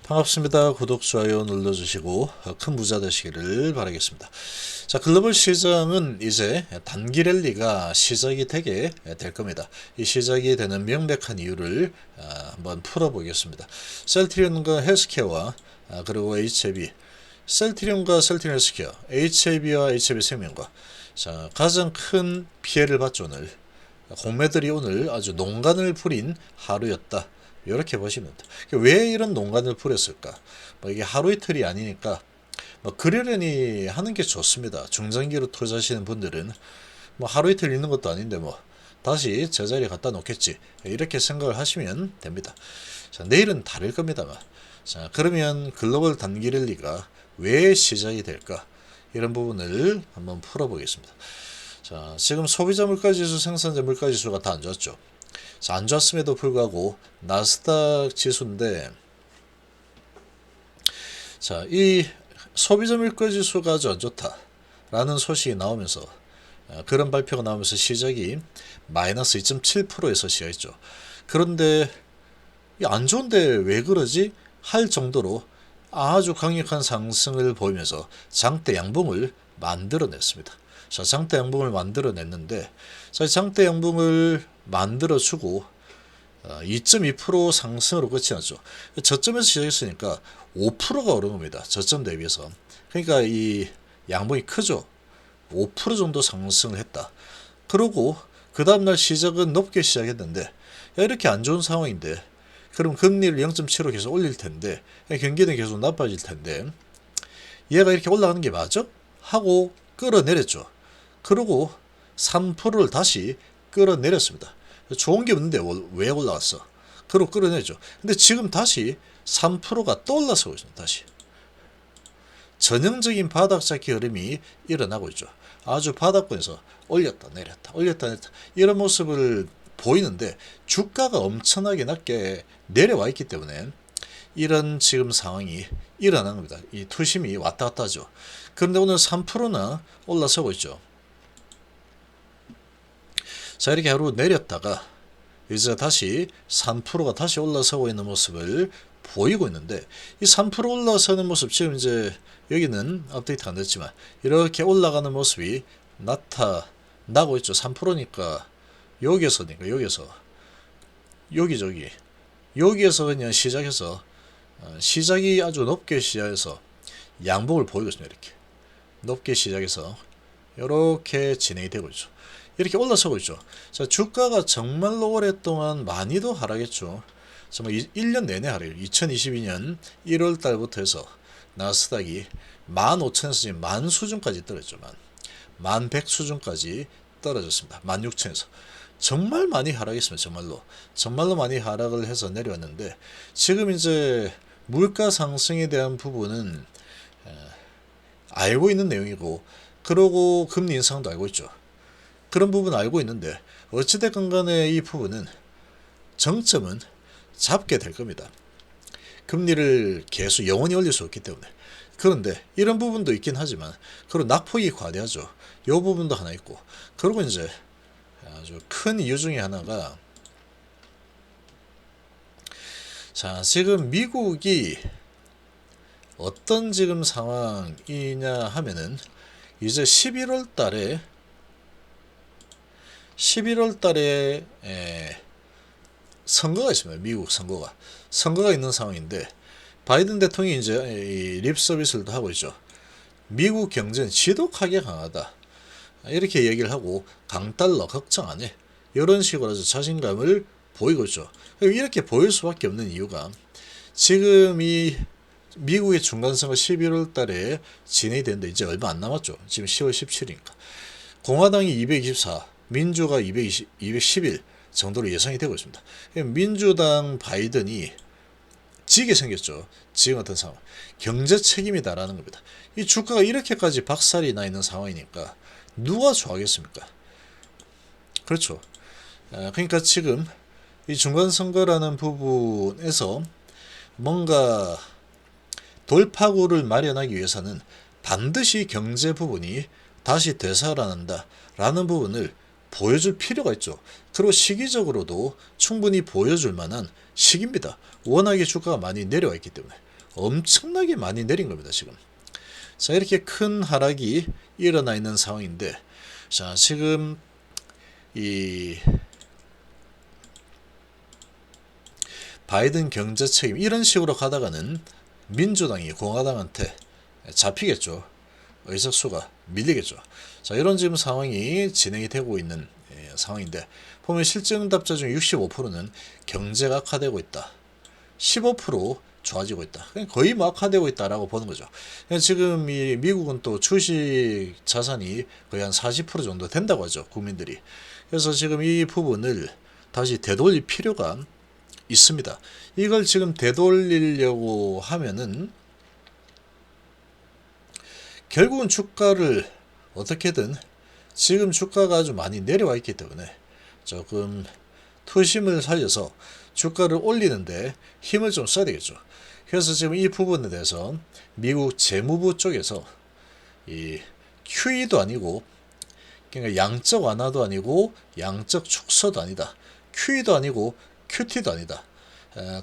반갑습니다. 구독, 좋아요 눌러주시고 큰 부자 되시기를 바라겠습니다. 자, 글로벌 시장은 이제 단기 랠리가 시작이 되게 될 겁니다. 이 시작이 되는 명백한 이유를 한번 풀어보겠습니다. 셀트리온과 헬스케어와 그리고 HAB, 셀트리온과 셀트리온 헬스케어, HAB와 HAB 생명과 자, 가장 큰 피해를 받죠. 오늘 공매들이 오늘 아주 농간을 부린 하루였다. 이렇게 보시면 됩니다. 왜 이런 농간을 부렸을까? 이게 하루 이틀이 아니니까 그러려니 하는 게 좋습니다. 중장기로 투자하시는 분들은 하루 이틀 있는 것도 아닌데 다시 제자리에 갖다 놓겠지, 이렇게 생각을 하시면 됩니다. 자, 내일은 다를 겁니다만, 자, 그러면 글로벌 단기 랠리가 왜 시작이 될까? 이런 부분을 한번 풀어보겠습니다. 자, 지금 소비자 물가지수, 생산자 물가지수가 다 안 좋았죠. 자, 안 좋았음에도 불구하고 나스닥 지수인데, 자, 이 소비자 물가지수가 아주 안 좋다라는 소식이 나오면서, 그런 발표가 나오면서 시작이 마이너스 2.7%에서 시작했죠. 그런데 안 좋은데 왜 그러지? 할 정도로 아주 강력한 상승을 보이면서 장대 양봉을 만들어냈습니다. 자, 장대 양봉을 만들어냈는데, 자, 장대 양봉을 만들어주고 2.2% 상승으로 끝이 났죠. 저점에서 시작했으니까 5%가 오른 겁니다. 저점 대비해서. 그러니까 이 양봉이 크죠. 5% 정도 상승을 했다. 그러고 그 다음날 시작은 높게 시작했는데, 야, 이렇게 안 좋은 상황인데 그럼 금리를 0.75 계속 올릴 텐데, 경기는 계속 나빠질 텐데, 얘가 이렇게 올라가는 게 맞아? 하고 끌어내렸죠. 그리고 3%를 다시 끌어내렸습니다. 좋은 게 없는데 왜 올라갔어? 그리고 끌어내죠. 근데 지금 다시 3%가 또 올라서고 있습니다. 다시 전형적인 바닥 잡기 흐름이 일어나고 있죠. 아주 바닥권에서 올렸다 내렸다 올렸다 내렸다 이런 모습을 보이는데, 주가가 엄청나게 낮게 내려와 있기 때문에 이런 지금 상황이 일어난 겁니다. 이 투심이 왔다 갔다 하죠. 그런데 오늘 3%나 올라서고 있죠. 자, 이렇게 하루 내렸다가 이제 다시 3%가 다시 올라서고 있는 모습을 보이고 있는데, 이 3% 올라서는 모습, 지금 이제 여기는 업데이트 안 됐지만 이렇게 올라가는 모습이 나타나고 있죠. 3%니까 여기서 여기에서 그냥 시작해서 시작이 아주 높게 시작해서 양봉을 보이고 있습니다. 이렇게 높게 시작해서 이렇게 진행이 되고 있죠. 이렇게 올라서고 있죠. 자, 주가가 정말로 오랫동안 많이도 하락했죠. 정말 1년 내내 하락해요. 2022년 1월 달부터 해서 나스닥이 15,000에서 지금 만 수준까지 떨어졌죠. 1100 수준까지 떨어졌습니다. 16,000에서. 정말 많이 하락했습니다. 정말로 많이 하락을 해서 내려왔는데, 지금 이제 물가 상승에 대한 부분은 알고 있는 내용이고, 그러고 금리 인상도 알고 있죠. 그런 부분 알고 있는데, 어찌됐건 간에 이 부분은 정점은 잡게 될 겁니다. 금리를 계속 영원히 올릴 수 없기 때문에. 그런데 이런 부분도 있긴 하지만, 그리고 낙폭이 과대하죠. 이 부분도 하나 있고, 그리고 이제 아주 큰 이유 중에 하나가, 자, 지금 미국이 어떤 지금 상황이냐 하면은, 이제 11월 달에 선거가 있습니다. 미국 선거가 있는 상황인데, 바이든 대통령이 이제 립 서비스를 하고 있죠. 미국 경제는 지독하게 강하다, 이렇게 얘기를 하고, 강달러 걱정 안 해, 이런 식으로 아주 자신감을 보이고 있죠. 이렇게 보일 수밖에 없는 이유가, 지금 이 미국의 중간선거 11월 달에 진행이 되는데 이제 얼마 안 남았죠. 지금 10월 17일이니까. 공화당이 224, 민주가 211 정도로 예상이 되고 있습니다. 민주당 바이든이 지게 생겼죠. 지금 같은 상황. 경제 책임이다라는 겁니다. 이 주가가 이렇게까지 박살이 나 있는 상황이니까 누가 좋아하겠습니까? 그렇죠. 그러니까 지금 이 중간선거라는 부분에서 뭔가 돌파구를 마련하기 위해서는 반드시 경제 부분이 다시 되살아난다 라는 부분을 보여줄 필요가 있죠. 그리고 시기적으로도 충분히 보여줄 만한 시기입니다. 워낙에 주가가 많이 내려와 있기 때문에. 엄청나게 많이 내린 겁니다. 지금. 자, 이렇게 큰 하락이 일어나 있는 상황인데, 자, 지금 이 바이든 경제 책임 이런 식으로 가다가는 민주당이 공화당한테 잡히겠죠. 의석수가 밀리겠죠. 자, 이런 지금 상황이 진행이 되고 있는 상황인데, 보면 실증답자 중 65%는 경제가 악화되고 있다. 15% 좋아지고 있다. 거의 뭐 악화되고 있다라고 보는 거죠. 지금 이 미국은 또 주식 자산이 거의 한 40% 정도 된다고 하죠. 국민들이. 그래서 지금 이 부분을 다시 되돌릴 필요가 있습니다. 이걸 지금 되돌리려고 하면은 결국은 주가를 어떻게든 지금 주가가 아주 많이 내려와 있기 때문에 조금 투심을 살려서 주가를 올리는데 힘을 좀 써야 되겠죠. 그래서 지금 이 부분에 대해서 미국 재무부 쪽에서 이 QE도 아니고, 그러니까 양적 완화도 아니고 양적 축소도 아니다. QE도 아니고 QT도 아니다.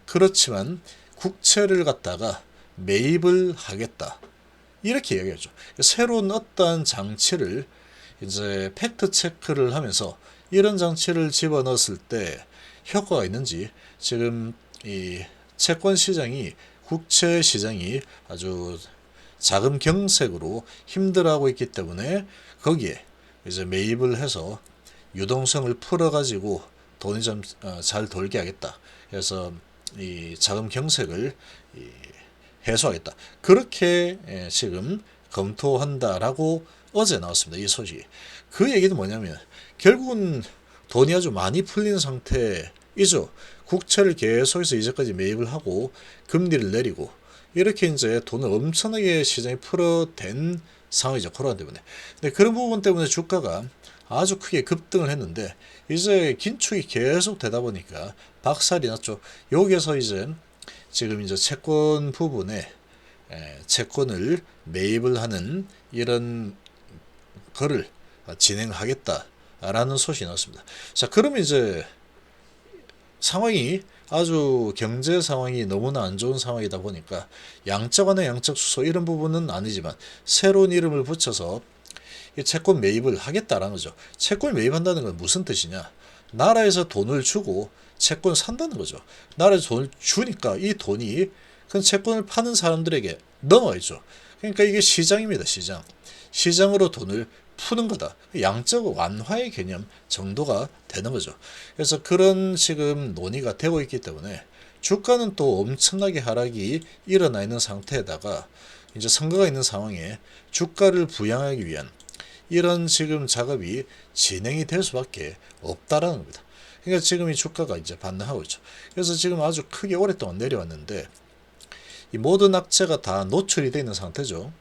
그렇지만 국채를 갖다가 매입을 하겠다. 이렇게 얘기하죠. 새로운 어떠한 장치를 이제 팩트 체크를 하면서 이런 장치를 집어넣었을 때 효과가 있는지, 지금 이 채권 시장이, 국채 시장이 아주 자금 경색으로 힘들어하고 있기 때문에 거기에 이제 매입을 해서 유동성을 풀어가지고 돈이 좀 잘 돌게 하겠다. 그래서 이 자금 경색을 해소하겠다. 그렇게 지금 검토한다라고 어제 나왔습니다. 이 소식이. 그 얘기는 뭐냐면 결국은 돈이 아주 많이 풀린 상태이죠. 국채를 계속해서 이제까지 매입을 하고 금리를 내리고 이렇게 이제 돈을 엄청나게 시장에 풀어댄 상황이죠. 코로나 때문에. 근데 그런 부분 때문에 주가가 아주 크게 급등을 했는데 이제 긴축이 계속 되다 보니까 박살이 났죠. 여기에서 이제 지금 이제 채권 부분에 채권을 매입을 하는 이런 거를 진행하겠다라는 소식이 나왔습니다. 자, 그러면 이제 상황이 아주 경제 상황이 너무나 안 좋은 상황이다 보니까 양적 완화, 양적 수소 이런 부분은 아니지만 새로운 이름을 붙여서 이 채권 매입을 하겠다라는 거죠. 채권 매입한다는 건 무슨 뜻이냐? 나라에서 돈을 주고 채권 산다는 거죠. 나라에서 돈을 주니까 이 돈이 그 채권을 파는 사람들에게 넘어가 있죠. 그러니까 이게 시장입니다. 시장. 시장으로 돈을 푸는 거다. 양적 완화의 개념 정도가 되는 거죠. 그래서 그런 지금 논의가 되고 있기 때문에 주가는 또 엄청나게 하락이 일어나 있는 상태에다가 이제 선거가 있는 상황에 주가를 부양하기 위한 이런 지금 작업이 진행이 될 수밖에 없다라는 겁니다. 그러니까 지금 이 주가가 이제 반등하고 있죠. 그래서 지금 아주 크게 오랫동안 내려왔는데 이 모든 악재가 다 노출이 되어 있는 상태죠.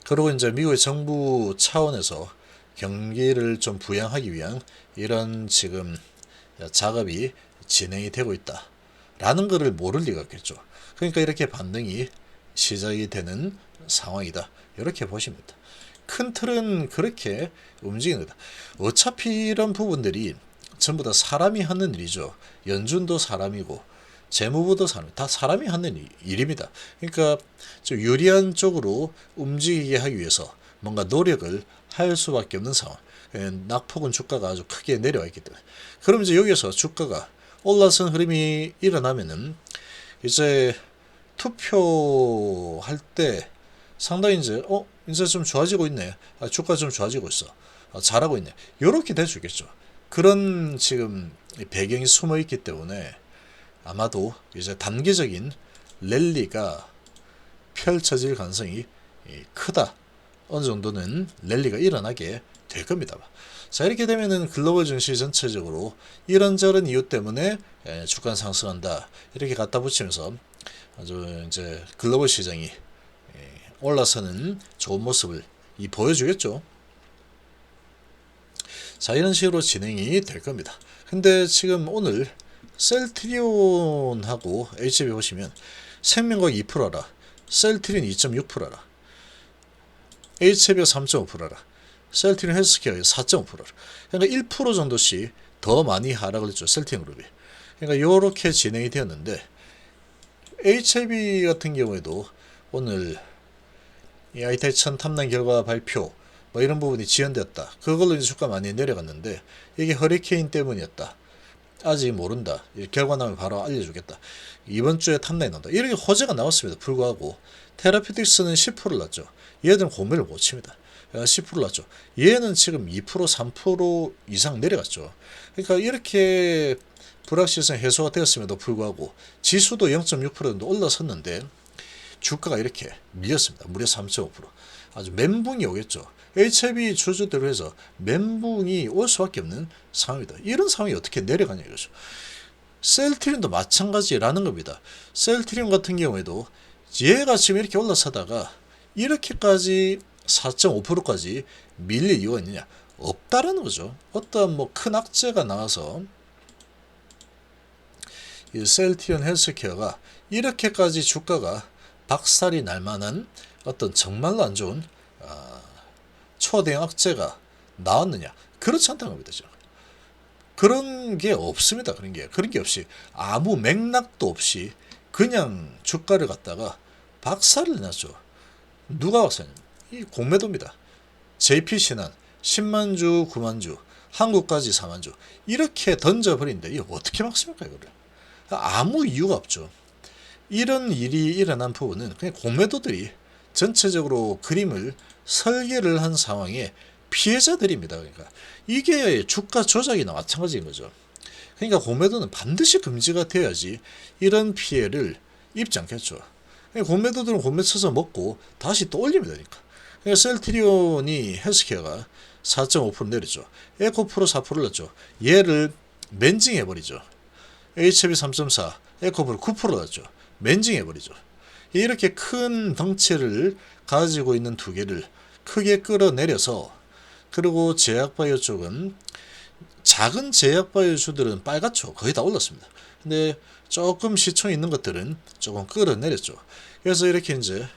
그리고 이제 미국의 정부 차원에서 경기를 좀 부양하기 위한 이런 지금 작업이 진행이 되고 있다라는 것을 모를 리가 없겠죠. 그러니까 이렇게 반등이 시작이 되는 상황이다. 이렇게 보시면 됩니다. 큰 틀은 그렇게 움직이는 거다. 어차피 이런 부분들이 전부 다 사람이 하는 일이죠. 연준도 사람이고 재무부도 사람, 다 사람이 하는 일입니다. 그러니까 좀 유리한 쪽으로 움직이게 하기 위해서 뭔가 노력을 할 수밖에 없는 상황. 낙폭은 주가가 아주 크게 내려와 있기 때문에. 그럼 이제 여기서 주가가 올라선 흐름이 일어나면은 이제 투표할 때 상당히 이제 좀 좋아지고 있네. 주가 좀 좋아지고 있어. 잘하고 있네. 요렇게 될 수 있겠죠. 그런 지금 배경이 숨어 있기 때문에 아마도 이제 단기적인 랠리가 펼쳐질 가능성이 크다. 어느 정도는 랠리가 일어나게 될 겁니다. 자, 이렇게 되면은 글로벌 증시 전체적으로 이런저런 이유 때문에 주가 상승한다. 이렇게 갖다 붙이면서 아주 이제 글로벌 시장이 올라서는 좋은 모습을 보여주겠죠. 자, 이런 식으로 진행이 될 겁니다. 근데 지금 오늘 셀트리온하고 HB 보시면 생명과학 2%라, 셀트리온 2.6%라, HB가 3.5%라, 셀트리온 헬스케어가 4.5%라. 그러니까 1% 정도씩 더 많이 하락을 했죠. 셀트리온 그룹이. 그러니까 이렇게 진행이 되었는데 HLB 같은 경우에도 오늘 이 ITI-1000 탐란 결과 발표 뭐 이런 부분이 지연되었다. 그걸로 이제 주가 많이 내려갔는데 이게 허리케인 때문이었다. 아직 모른다. 결과 나면 바로 알려주겠다. 이번 주에 탐란이 나온다. 이렇게 호재가 나왔습니다. 불구하고 테라피틱스는 10%를 났죠. 얘들은 공매를 못 칩니다. 10% 났죠. 얘는 지금 2% 3% 이상 내려갔죠. 그러니까 이렇게 불확실성 해소가 되었음에도 불구하고 지수도 0.6% 정도 올라섰는데 주가가 이렇게 밀렸습니다. 무려 3.5%. 아주 멘붕이 오겠죠. HLB 주주대로 해서 멘붕이 올 수밖에 없는 상황이다. 이런 상황이 어떻게 내려가냐 이거죠. 셀트리온도 마찬가지라는 겁니다. 셀트리온 같은 경우에도 얘가 지금 이렇게 올라서다가 이렇게까지 4.5%까지 밀릴 이유가 있느냐? 없다라는 거죠. 어떤 뭐 큰 악재가 나와서 이 셀트리온 헬스케어가 이렇게까지 주가가 박살이 날 만한 어떤 정말로 안 좋은 초대형 악재가 나왔느냐? 그렇지 않다는 겁니다. 그런 게 없습니다. 그런 게 없이 아무 맥락도 없이 그냥 주가를 갖다가 박살을 났죠. 누가 박살이냐? 이 공매도입니다. JP신한 10만 주, 9만 주, 한국까지 4만 주 이렇게 던져버린데 이거 어떻게 막습니까 이거를? 아무 이유가 없죠. 이런 일이 일어난 부분은 그냥 공매도들이 전체적으로 그림을 설계를 한 상황에 피해자들입니다. 그러니까 이게 주가 조작이나 마찬가지인 거죠. 그러니까 공매도는 반드시 금지가 되어야지 이런 피해를 입지 않겠죠. 그러니까 공매도들은 공매 쳐서 먹고 다시 또 올리면 되니까. 그러니까 셀트리온이 헬스케어가 4.5% 내렸죠. 에코프로 4% 올랐죠. 얘를 멘징해버리죠. HB 3.4, 에코프로 9% 올랐죠. 멘징해버리죠. 이렇게 큰 덩치를 가지고 있는 두 개를 크게 끌어내려서 그리고 제약바이오 쪽은 작은 제약바이오주들은 빨갛죠. 거의 다 올랐습니다. 근데 조금 시총 있는 것들은 조금 끌어내렸죠. 그래서 이렇게 이제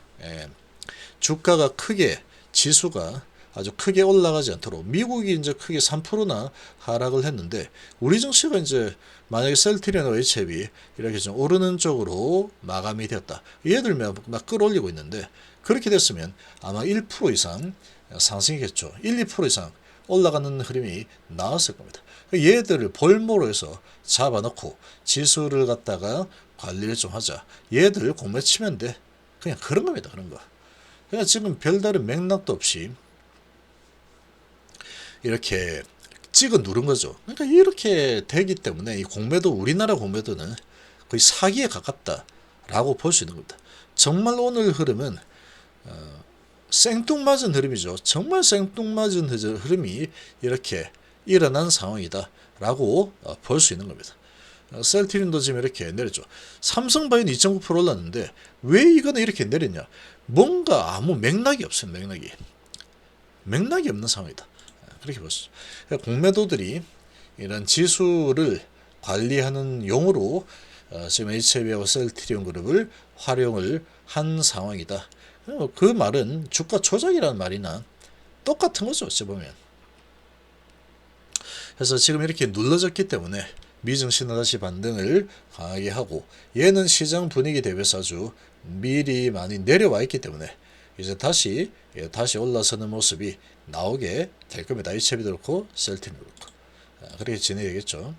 주가가 크게 지수가 아주 크게 올라가지 않도록 미국이 이제 크게 3%나 하락을 했는데 우리 증시가 이제 만약에 셀트리온과 HLB 이렇게 좀 오르는 쪽으로 마감이 되었다. 얘들 막 끌어올리고 있는데 그렇게 됐으면 아마 1% 이상 상승이겠죠. 1, 2% 이상 올라가는 흐름이 나왔을 겁니다. 얘들을 볼모로 해서 잡아놓고 지수를 갖다가 관리를 좀 하자. 얘들 공매 치면 돼. 그냥 그런 겁니다. 그런 거. 그냥 지금 별다른 맥락도 없이 이렇게 찍어 누른 거죠. 그러니까 이렇게 되기 때문에 이 공매도 우리나라 공매도는 거의 사기에 가깝다라고 볼 수 있는 겁니다. 정말 오늘 흐름은 생뚱맞은 흐름이죠. 정말 생뚱맞은 흐름이 이렇게 일어난 상황이다라고 볼 수 있는 겁니다. 셀트리온도 지금 이렇게 내렸죠. 삼성바이오는 2.9% 올랐는데 왜 이거는 이렇게 내렸냐? 뭔가 아무 맥락이 없어요. 맥락이 없는 상황이다. 그렇게 보시죠. 공매도들이 이런 지수를 관리하는 용으로 지금 HLB하고 셀트리온 그룹을 활용을 한 상황이다. 그 말은 주가 조작이라는 말이나 똑같은 거죠. 어찌 보면. 그래서 지금 이렇게 눌러졌기 때문에 미증시는 다시 반등을 강하게 하고 얘는 시장 분위기 대비해서 아주 미리 많이 내려와 있기 때문에 이제 다시 올라서는 모습이 나오게 될 겁니다. HLB도 그렇고 셀트리온도 그렇고 그렇게 진행되겠죠.